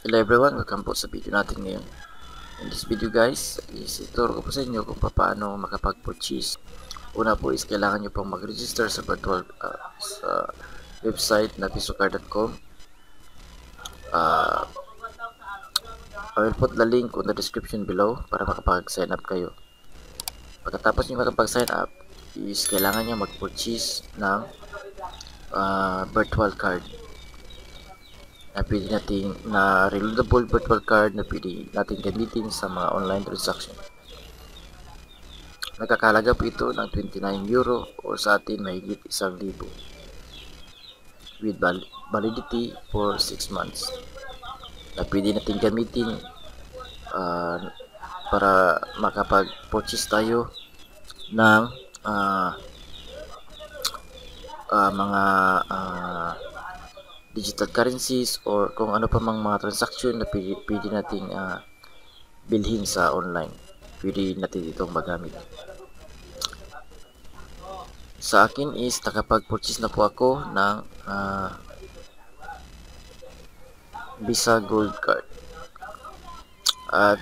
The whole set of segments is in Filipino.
Hello everyone, welcome po sa video natin ngayon. In this video guys, ituturo ko po sa inyo kung paano makapag-purchase. Una po is kailangan nyo pong mag-register sa virtual sa website na pisocard.com. I will put the link on the description below para makapag-sign up kayo. Pagkatapos nyo makapag-sign up, is kailangan nyo mag-purchase ng virtual card. Na pwede natin na reloadable virtual card na pwede natin gamitin sa mga online transaction. Nagkakalaga po ito ng 29 euro o sa atin mahigit 1,000 with validity for 6 months na pwede natin gamitin para makapag-purchase tayo ng mga digital currencies or kung ano pa mang mga transaction na pwede nating bilhin sa online. Pwede natin itong magamit. Sa akin is nakapag-purchase na po ako ng Visa Gold Card. At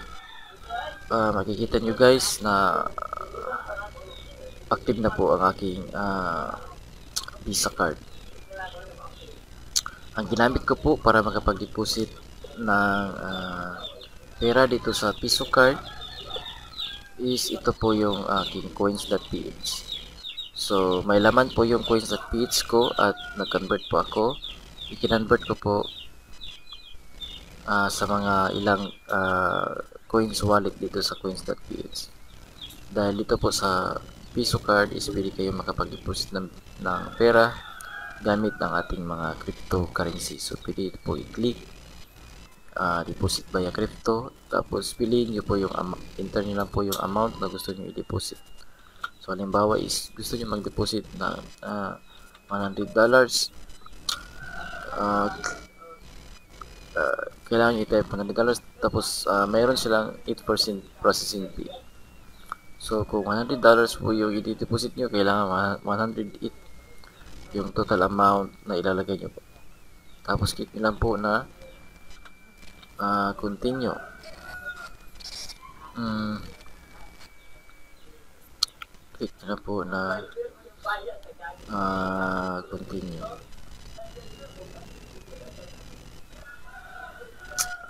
makikita nyo guys na active na po ang aking Visa Card. Ang ginamit ko po para makapag-deposit ng pera dito sa Piso Card is ito po yung aking coins.ph. So may laman po yung coins.ph ko at nag-convert po ako. I-convert ko po sa mga ilang coins wallet dito sa coins.ph. Dahil dito po sa Piso Card is pwede kayo makapag-deposit ng pera gamit ng ating mga cryptocurrency. So pwede po i-click deposit via crypto, tapos piliin nyo po yung enter nyo lang po yung amount na gusto nyo i-deposit. So halimbawa is gusto nyo mag-deposit ng $100, kailangan nyo i-type $100, tapos mayroon silang 8% processing fee. So kung $100 po yung i-deposit nyo, kailangan 108 yung total amount na ilalagay nyo po. Tapos click nyo lang po na continue. Click nyo na po na continue.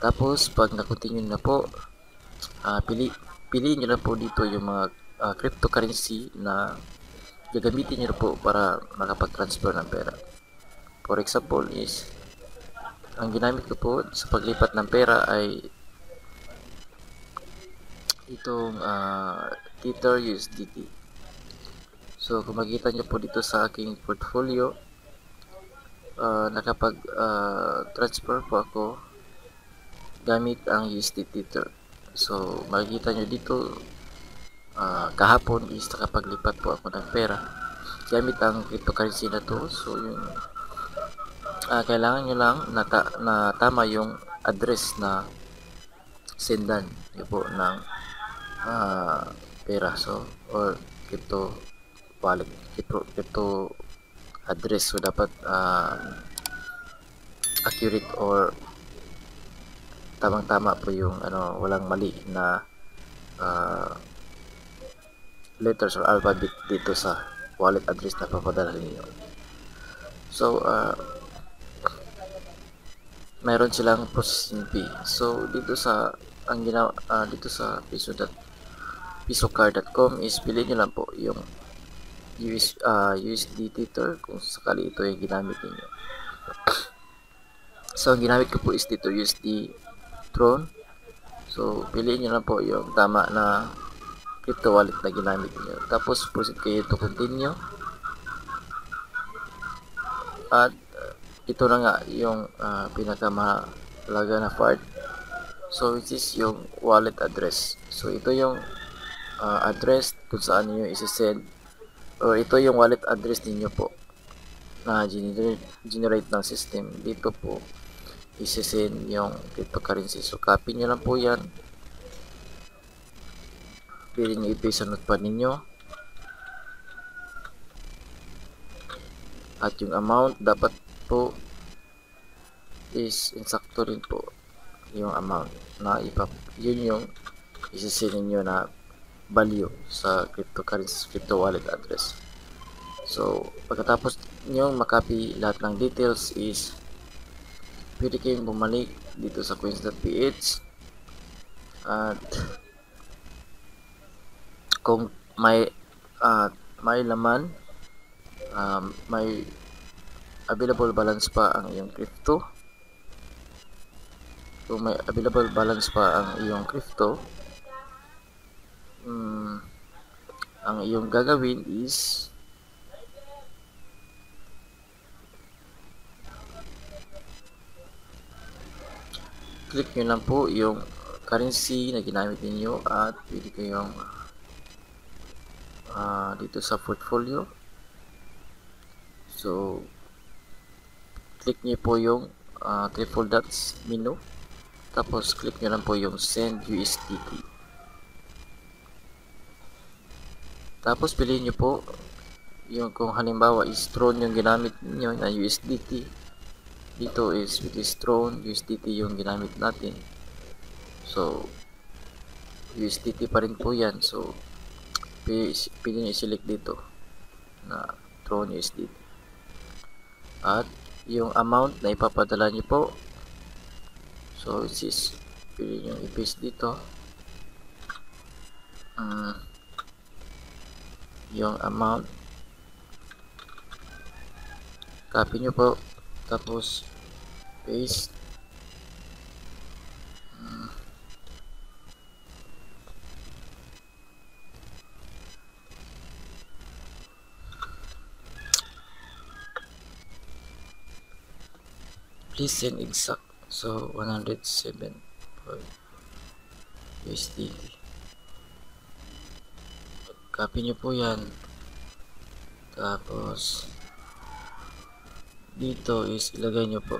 Tapos pag na-continue na po, piliin nyo na po dito yung mga cryptocurrency na gagamitin nyo po para makapag-transfer ng pera. For example is, ang ginamit ko po sa paglipat ng pera ay itong Tether USDT. So kung makita nyo po dito sa aking portfolio, nakapag-transfer po ako gamit ang USD Tether. So makikita nyo dito, kahapon is nakapaglipat po ako ng pera gamit ang cryptocurrency na to. So yung kailangan nyo lang na tama yung address na sendan nyo po ng pera, so or crypto wallet, crypto address. So dapat accurate or tamang-tama po yung walang mali na letters or alphabet dito sa wallet address na papadala niyo. So mayroon silang processing fee. So dito sa dito sa pisocard.com is piliin nyo lang po yung USD Tether kung sakali ito yung ginamit niyo. So ang ginamit ko po is dito USD Tron. So piliin nyo lang po yung tama na crypto wallet na ginamit niyo. Tapos proceed kayo to continue. At ito na nga yung pinakamahalaga na part. So which is yung wallet address. So ito yung address kung saan niyo isi-send, or ito yung wallet address niyo po na generate ng system. Dito po isi-send yung cryptocurrency. So copy nyo lang po yan, pwede nyo i-paste sa notepad ninyo, at yung amount dapat po is insakto rin po yung amount na yun yung isisin ninyo na value sa cryptocurrency, crypto wallet address. So, pagkatapos nyo makopy lahat ng details is pwede kayong bumalik dito sa coins.ph at kung may laman, may available balance pa ang iyong crypto. Kung may available balance pa ang iyong crypto, ang iyong gagawin is click nyo lang po yung currency na ginamit ninyo at pwede kayong dito sa portfolio. So, click nyo po yung triple dots menu. Tapos, click nyo lang po yung Send USDT. Tapos, piliin nyo po yung kung halimbawa is Tron yung ginamit niyo na USDT. Dito is with is Tron, USDT yung ginamit natin. So, USDT pa rin po yan. So, pili nyo i-select dito na Tron USDT. At, yung amount na ipapadala nyo po, so which is pili nyo i-paste dito yung amount, copy nyo po, tapos paste. Please send exact. So, 107 USDT. Copy nyo po yan. Tapos, dito is ilagay nyo po.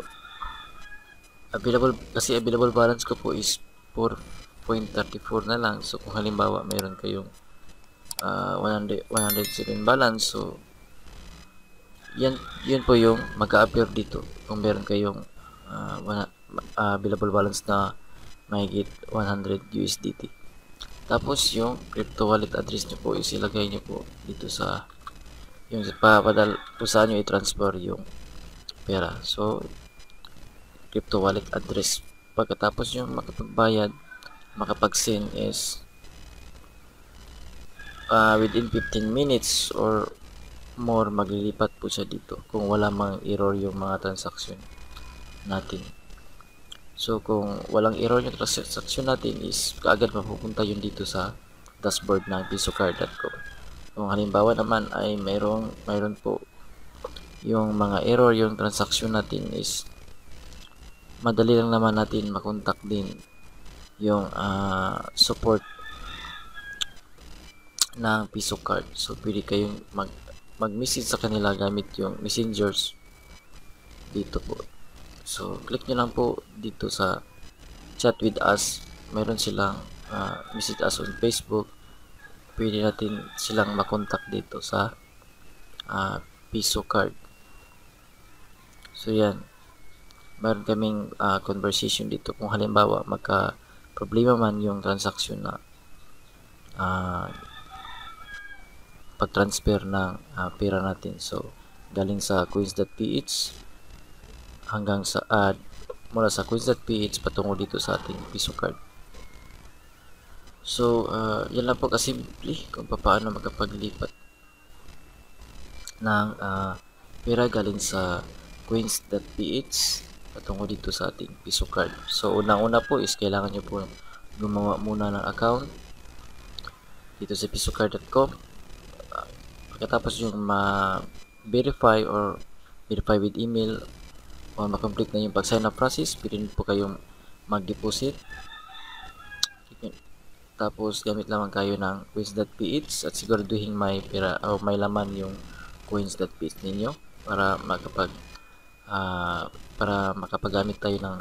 Kasi available balance ko po is 4.34 na lang. So, kung halimbawa mayroon kayong 107 balance, so, yun po yung mag-a-appear dito kung meron kayong available balance na mahigit 100 USDT. Tapos yung crypto wallet address nyo po is ilagay nyo po dito sa yung kung saan nyo i-transfer yung pera. So, crypto wallet address. Pagkatapos yung makapagbayad, makapag-send is within 15 minutes or more, maglilipat po siya dito kung wala mang error yung mga transaction natin. So, kung walang error yung transaction natin is kaagad mapupunta yun dito sa dashboard ng pisocard.com. Kung halimbawa naman ay mayroon po yung mga error yung transaction natin is madali lang naman natin makontak din yung support ng Pisocard. So, pwede kayong mag-message sa kanila gamit yung messengers dito po. So, click nyo lang po dito sa chat with us. Meron silang message us on Facebook. Pwede natin silang makontak dito sa Pisocard. So, yan. Meron kaming conversation dito kung halimbawa magka-problema man yung transaction na pag-transfer ng pera natin. So, galing sa coins.ph hanggang sa mula sa coins.ph patungo dito sa ating Pisocard. So, yan lang po kasimple kung paano magkapaglipat ng pera galing sa coins.ph patungo dito sa ating Pisocard. So, unang-una po is kailangan nyo po gumawa muna ng account dito sa pisocard.com. Pagkatapos yung ma-verify or verify with email o ma-complete na yung pag-sign up process, pwede po kayong mag-deposit. Tapos gamit lamang kayo ng coins.ph at siguraduhin may pera o may laman yung coins.ph ninyo para makapagamit tayo ng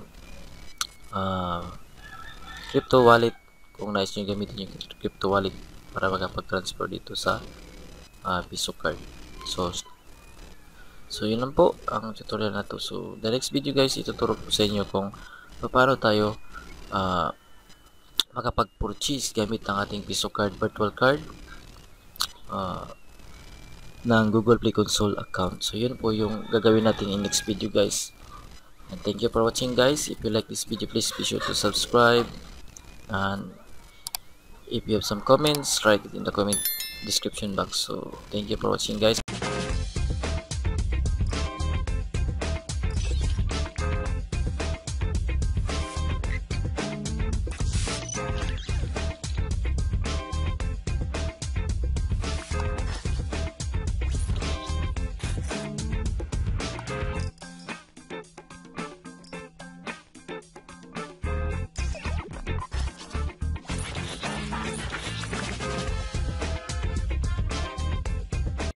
crypto wallet kung nais nyo gamitin yung crypto wallet para makapag-transfer dito sa Pisocard. So yun lang po ang tutorial na to. So the next video guys, ituturo ko sa inyo kung paano tayo makapag-purchase gamit ang ating Piso Card virtual card ng Google Play Console account. So yun po yung gagawin natin in next video guys. And thank you for watching guys. If you like this video, please be sure to subscribe, and if you have some comments, write it in the comment description box. So thank you for watching guys.